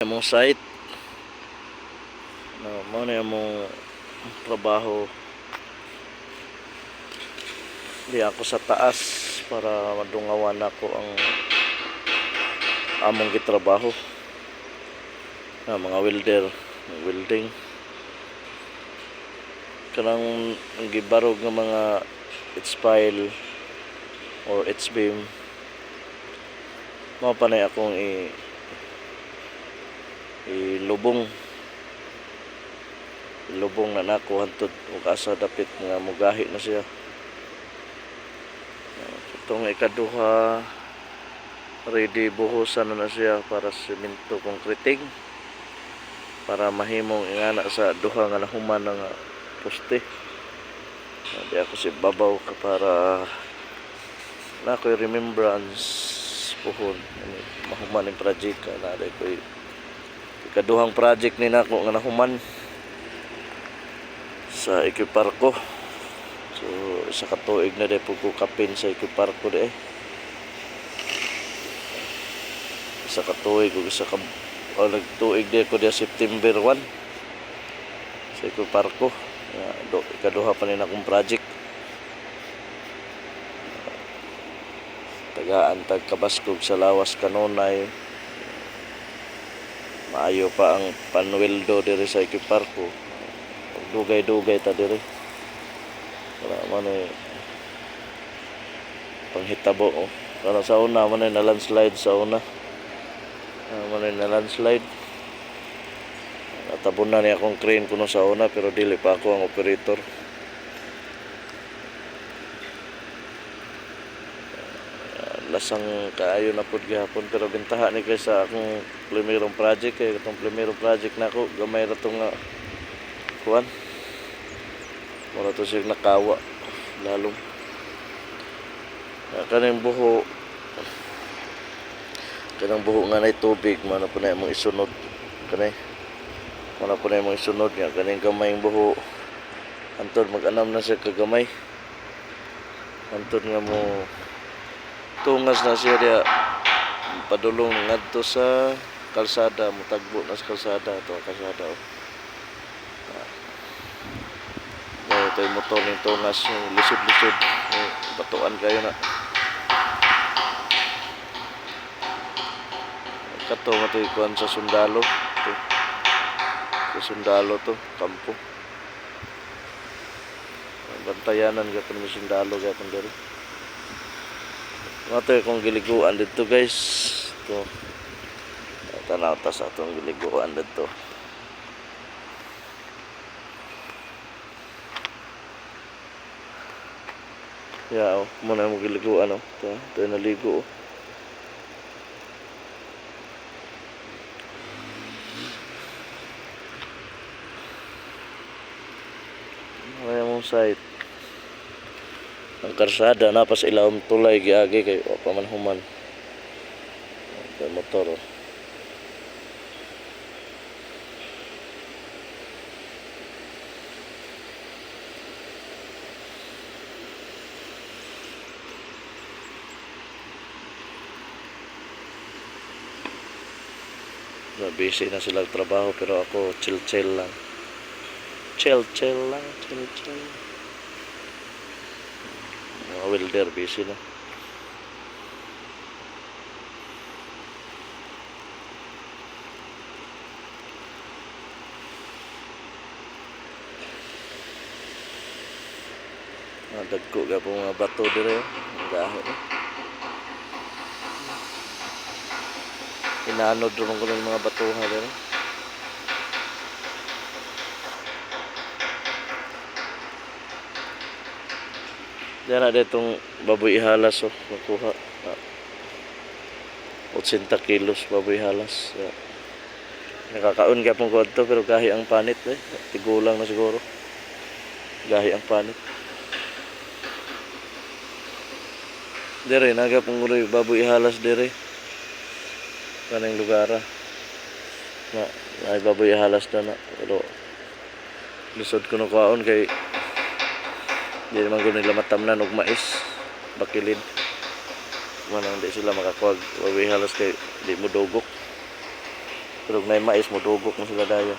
Among site no mo na among trabaho di ako sa taas para madungawan ako ang among gitrabaho na mga welder welding kanang gibarog ng mga H-pile or H-beam mao panay akong ilubong na nako hantod ug asa dapit nga mugahi na siya. Itong ikaduha ready buhusan na siya para semento concreting para mahimong ingana sa duha nga nahuman nga poste. Di ako si babaw ka para na ko'y remembrance puhon mahuman yung project na ko'y ikaduhang project ni nako nga nahuman sa Equiparco. So isa ka tuig na di po ko kapin sa Equiparco di isa ka tuig o isa ka nagtuig di ko di September 1 sa Equiparco. Ikaduha pa rin akong project tagaan tagkabaskog sa lawas kanunay maayo pa ang panweldo diri sa Equiparco dugay-dugay ta diri wala man panghitabo para sa una man na landslide sa una man na landslide natabunan niya akong crane kuno sa una pero dili pa ako ang operator. Lasang kaayo na pud gihapon pero bentaha ni kay sa akong primerong project kay itong primerong project nako gamay ra tong kuan wala to siya nakawa lalong kanang buho nga nay tubig man po na imong isunod kanay man po na imong isunod nga kaning gamayng buho antod mag-anam na siya kagamay antod nga mo tungas na siya diya padulong ngadto sa kalsada mutagbo na sa kalsada ito yung motor ng tungas yung lisod-lisod batuan kayo na kato matikuan sa sundalo to kampo bantayanan gatong may sundalo gatong diri ito kung giliguan dito guys ito tanaw ta sa itong giliguan dito. Muna mo giliguan ito yung naligo Kaya mong site ang karsada na pas ilawom tulay giagi kay pamanhuman kay motor busy na sila trabaho pero ako chill lang mga welder busy na dagko ka po mga bato dire ang dahon inaanod naman ko ng mga batuha dire diyan na ditong baboy halas makuha 80 kilos baboy halas nakakaon ka pong kodto pero gahi ang panit tigulang na siguro gahi ang panit dire naga pong baboy halas dire kanang lugara na ay baboy halas na pero lisod ko na kaon kay di naman ko nila matamnan og mais bakilid manang di sila makakuha baboy halas kay di mo dugok Pero may mais mo dugok mo sila daya.